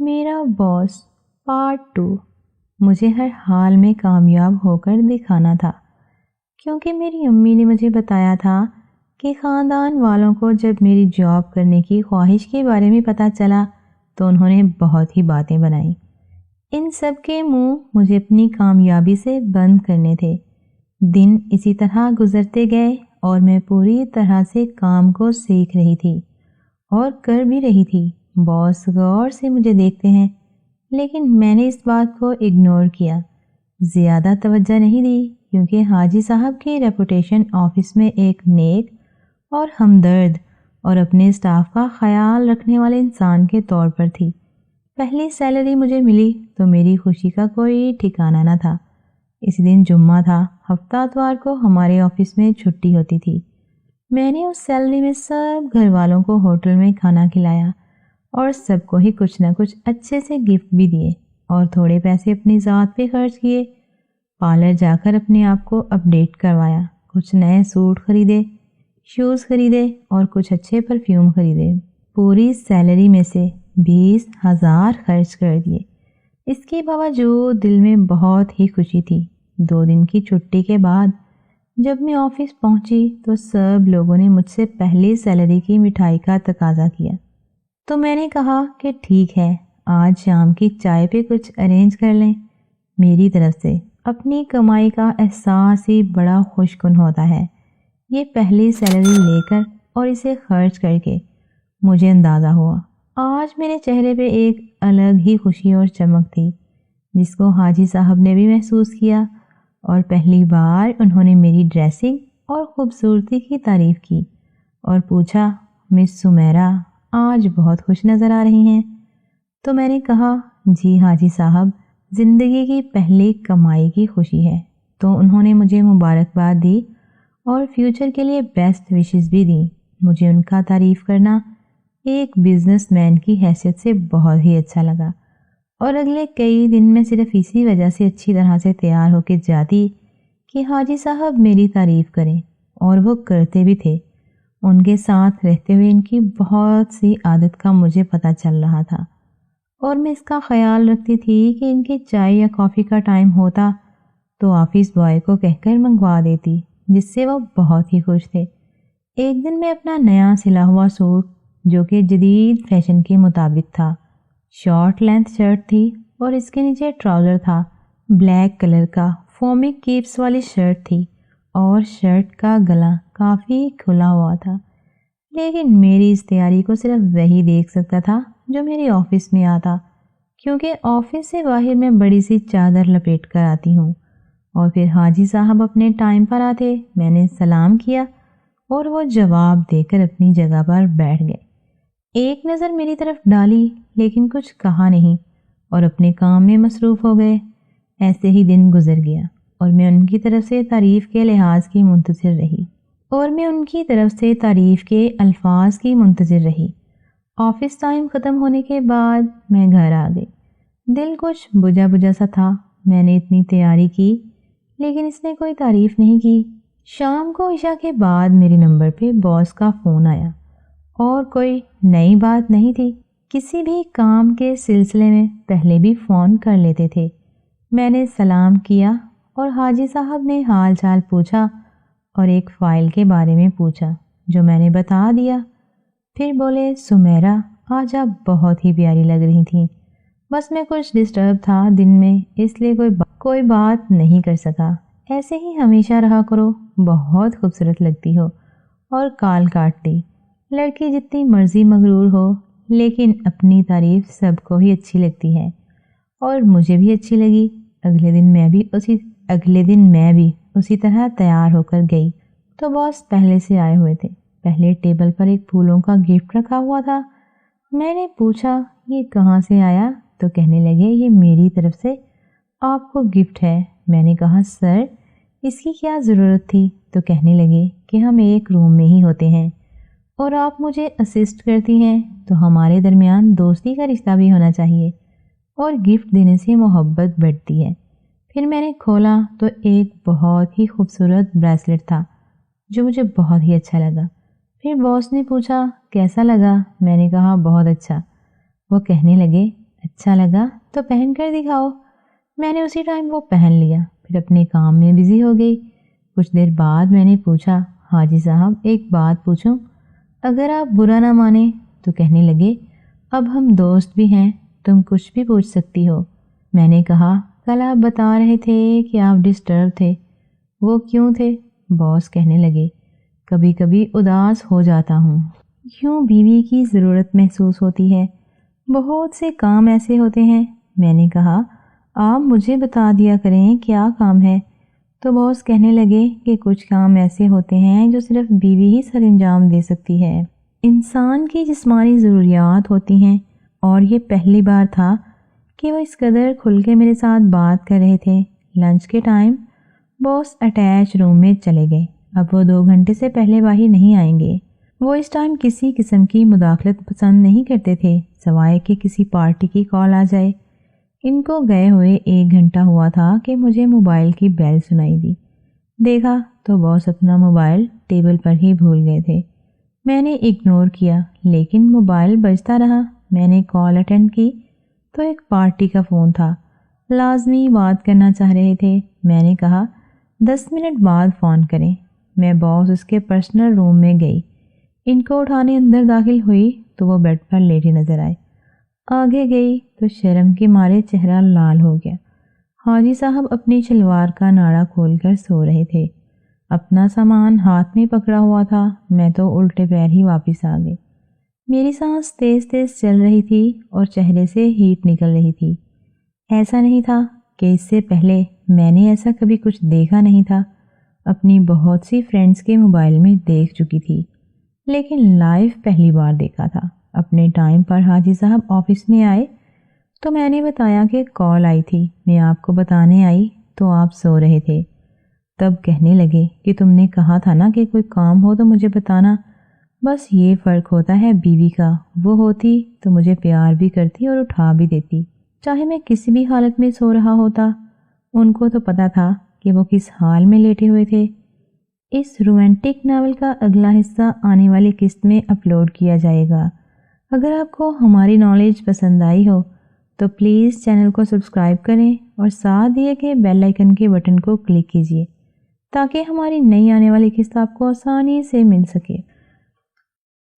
میرا باس پارٹ 2 مجھے ہر حال میں کامیاب ہو کر دکھانا تھا، کیونکہ میری امی نے مجھے بتایا تھا کہ خاندان والوں کو جب میری جاب کرنے کی خواہش کے بارے میں پتہ چلا تو انہوں نے بہت ہی باتیں بنائیں۔ ان سب کے منہ مجھے اپنی کامیابی سے بند کرنے تھے۔ دن اسی طرح گزرتے گئے اور میں پوری طرح سے کام کو سیکھ رہی تھی اور کر بھی رہی تھی۔ باس غور سے مجھے دیکھتے ہیں، لیکن میں نے اس بات کو اگنور کیا، زیادہ توجہ نہیں دی، کیونکہ حاجی صاحب کی ریپوٹیشن آفس میں ایک نیک اور ہمدرد اور اپنے اسٹاف کا خیال رکھنے والے انسان کے طور پر تھی۔ پہلی سیلری مجھے ملی تو میری خوشی کا کوئی ٹھکانہ نہ تھا۔ اس دن جمعہ تھا، ہفتہ اتوار کو ہمارے آفس میں چھٹی ہوتی تھی۔ میں نے اس سیلری میں سب گھر والوں کو ہوٹل میں کھانا کھلایا اور سب کو ہی کچھ نہ کچھ اچھے سے گفٹ بھی دیے اور تھوڑے پیسے اپنی ذات پہ خرچ کیے۔ پارلر جا کر اپنے آپ کو اپڈیٹ کروایا، کچھ نئے سوٹ خریدے، شوز خریدے اور کچھ اچھے پرفیوم خریدے۔ پوری سیلری میں سے 20,000 خرچ کر دیے۔ اس کے باوجود دل میں بہت ہی خوشی تھی۔ 2 دن کی چھٹی کے بعد جب میں آفس پہنچی تو سب لوگوں نے مجھ سے پہلی سیلری کی مٹھائی کا تقاضا کیا، تو میں نے کہا کہ ٹھیک ہے، آج شام کی چائے پہ کچھ ارینج کر لیں۔ میری طرف سے اپنی کمائی کا احساس ہی بڑا خوش کن ہوتا ہے۔ یہ پہلی سیلری لے کر اور اسے خرچ کر کے مجھے اندازہ ہوا آج میرے چہرے پہ ایک الگ ہی خوشی اور چمک تھی، جس کو حاجی صاحب نے بھی محسوس کیا، اور پہلی بار انہوں نے میری ڈریسنگ اور خوبصورتی کی تعریف کی اور پوچھا، مس سمیرہ آج بہت خوش نظر آ رہی ہیں۔ تو میں نے کہا، جی حاجی صاحب، زندگی کی پہلی کمائی کی خوشی ہے۔ تو انہوں نے مجھے مبارکباد دی اور فیوچر کے لیے بیسٹ وشز بھی دیں۔ مجھے ان کا تعریف کرنا ایک بزنس مین کی حیثیت سے بہت ہی اچھا لگا، اور اگلے کئی دن میں صرف اسی وجہ سے اچھی طرح سے تیار ہو کے جاتی کہ حاجی صاحب میری تعریف کریں، اور وہ کرتے بھی تھے۔ ان کے ساتھ رہتے ہوئے ان کی بہت سی عادت کا مجھے پتہ چل رہا تھا، اور میں اس کا خیال رکھتی تھی کہ ان کے چائے یا کافی کا ٹائم ہوتا تو آفس بوائے کو کہہ کر منگوا دیتی، جس سے وہ بہت ہی خوش تھے۔ ایک دن میں اپنا نیا سلا ہوا سوٹ، جو کہ جدید فیشن کے مطابق تھا، شارٹ لینتھ شرٹ تھی اور اس کے نیچے ٹراؤزر تھا، بلیک کلر کا فومی کیپس والی شرٹ تھی، اور شرٹ کا گلا کافی کھلا ہوا تھا، لیکن میری اس تیاری کو صرف وہی دیکھ سکتا تھا جو میرے آفس میں آتا، کیونکہ آفس سے باہر میں بڑی سی چادر لپیٹ کر آتی ہوں، اور پھر حاجی صاحب اپنے ٹائم پر آتے۔ میں نے سلام کیا اور وہ جواب دے کر اپنی جگہ پر بیٹھ گئے۔ ایک نظر میری طرف ڈالی لیکن کچھ کہا نہیں، اور اپنے کام میں مصروف ہو گئے۔ ایسے ہی دن گزر گیا اور میں ان کی طرف سے تعریف کے لحاظ کی منتظر رہی آفس ٹائم ختم ہونے کے بعد میں گھر آ گئی۔ دل کچھ بجھا بجھا سا تھا۔ میں نے اتنی تیاری کی لیکن اس نے کوئی تعریف نہیں کی۔ شام کو عشاء کے بعد میرے نمبر پہ باس کا فون آیا، اور کوئی نئی بات نہیں تھی۔ کسی بھی کام کے سلسلے میں پہلے بھی فون کر لیتے تھے۔ میں نے سلام کیا اور حاجی صاحب نے حال چال پوچھا اور ایک فائل کے بارے میں پوچھا، جو میں نے بتا دیا۔ پھر بولے، سمیرہ آج آپ بہت ہی پیاری لگ رہی تھیں، بس میں کچھ ڈسٹرب تھا دن میں، اس لیے کوئی بات نہیں کر سکا۔ ایسے ہی ہمیشہ رہا کرو، بہت خوبصورت لگتی ہو۔ اور کال کاٹ دی۔ لڑکی جتنی مرضی مغرور ہو، لیکن اپنی تعریف سب کو ہی اچھی لگتی ہے، اور مجھے بھی اچھی لگی۔ اگلے دن میں بھی اسی طرح تیار ہو کر گئی تو باس پہلے سے آئے ہوئے تھے۔ پہلے ٹیبل پر ایک پھولوں کا گفٹ رکھا ہوا تھا۔ میں نے پوچھا، یہ کہاں سے آیا؟ تو کہنے لگے، یہ میری طرف سے آپ کو گفٹ ہے۔ میں نے کہا، سر اس کی کیا ضرورت تھی؟ تو کہنے لگے کہ ہم ایک روم میں ہی ہوتے ہیں اور آپ مجھے اسسٹ کرتی ہیں، تو ہمارے درمیان دوستی کا رشتہ بھی ہونا چاہیے، اور گفٹ دینے سے محبت بڑھتی ہے۔ پھر میں نے کھولا تو ایک بہت ہی خوبصورت بریسلٹ تھا، جو مجھے بہت ہی اچھا لگا۔ پھر باس نے پوچھا، کیسا لگا؟ میں نے کہا، بہت اچھا۔ وہ کہنے لگے، اچھا لگا تو پہن کر دکھاؤ۔ میں نے اسی ٹائم وہ پہن لیا، پھر اپنے کام میں بزی ہو گئی۔ کچھ دیر بعد میں نے پوچھا، حاجی صاحب ایک بات پوچھوں؟ اگر آپ برا نہ مانیں تو کہنے لگے، اب ہم دوست بھی ہیں، تم کچھ بھی پوچھ سکتی ہو۔ میں نے کہا، کل آپ بتا رہے تھے کہ آپ ڈسٹرب تھے، وہ کیوں تھے؟ باس کہنے لگے، کبھی کبھی اداس ہو جاتا ہوں، یوں بیوی کی ضرورت محسوس ہوتی ہے، بہت سے کام ایسے ہوتے ہیں۔ میں نے کہا، آپ مجھے بتا دیا کریں کیا کام ہے؟ تو باس کہنے لگے کہ کچھ کام ایسے ہوتے ہیں جو صرف بیوی ہی سر انجام دے سکتی ہے۔ انسان کی جسمانی ضروریات ہوتی ہیں، اور یہ پہلی بار تھا کہ وہ اس قدر کھل کے میرے ساتھ بات کر رہے تھے۔ لنچ کے ٹائم باس اٹیچ روم میں چلے گئے، اب وہ 2 گھنٹے سے پہلے باہر نہیں آئیں گے۔ وہ اس ٹائم کسی قسم کی مداخلت پسند نہیں کرتے تھے، سوائے کہ کسی پارٹی کی کال آ جائے۔ ان کو گئے ہوئے 1 گھنٹہ ہوا تھا کہ مجھے موبائل کی بیل سنائی دی۔ دیکھا تو باس اپنا موبائل ٹیبل پر ہی بھول گئے تھے۔ میں نے اگنور کیا، لیکن موبائل بجتا رہا۔ میں نے کال اٹینڈ کی تو ایک پارٹی کا فون تھا، لازمی بات کرنا چاہ رہے تھے۔ میں نے کہا 10 منٹ بعد فون کریں۔ میں باس اس کے پرسنل روم میں گئی، ان کو اٹھانے اندر داخل ہوئی تو وہ بیڈ پر لیٹے نظر آئے۔ آگے گئی تو شرم کے مارے چہرہ لال ہو گیا۔ حاجی صاحب اپنی شلوار کا ناڑا کھول کر سو رہے تھے، اپنا سامان ہاتھ میں پکڑا ہوا تھا۔ میں تو الٹے پیر ہی واپس آ گئی۔ میری سانس تیز تیز چل رہی تھی اور چہرے سے ہیٹ نکل رہی تھی۔ ایسا نہیں تھا کہ اس سے پہلے میں نے ایسا کبھی کچھ دیکھا نہیں تھا۔ اپنی بہت سی فرینڈز کے موبائل میں دیکھ چکی تھی، لیکن لائیو پہلی بار دیکھا تھا۔ اپنے ٹائم پر حاجی صاحب آفس میں آئے تو میں نے بتایا کہ کال آئی تھی، میں آپ کو بتانے آئی تو آپ سو رہے تھے۔ تب کہنے لگے کہ تم نے کہا تھا نا کہ کوئی کام ہو تو مجھے بتانا، بس یہ فرق ہوتا ہے بیوی کا، وہ ہوتی تو مجھے پیار بھی کرتی اور اٹھا بھی دیتی، چاہے میں کسی بھی حالت میں سو رہا ہوتا۔ ان کو تو پتہ تھا کہ وہ کس حال میں لیٹے ہوئے تھے۔ اس رومانٹک ناول کا اگلا حصہ آنے والی قسط میں اپلوڈ کیا جائے گا۔ اگر آپ کو ہماری نالج پسند آئی ہو تو پلیز چینل کو سبسکرائب کریں اور ساتھ دیے کہ بیل آئیکن کے بٹن کو کلک کیجیے تاکہ ہماری نئی آنے والی قسط آپ کو آسانی سے مل سکے۔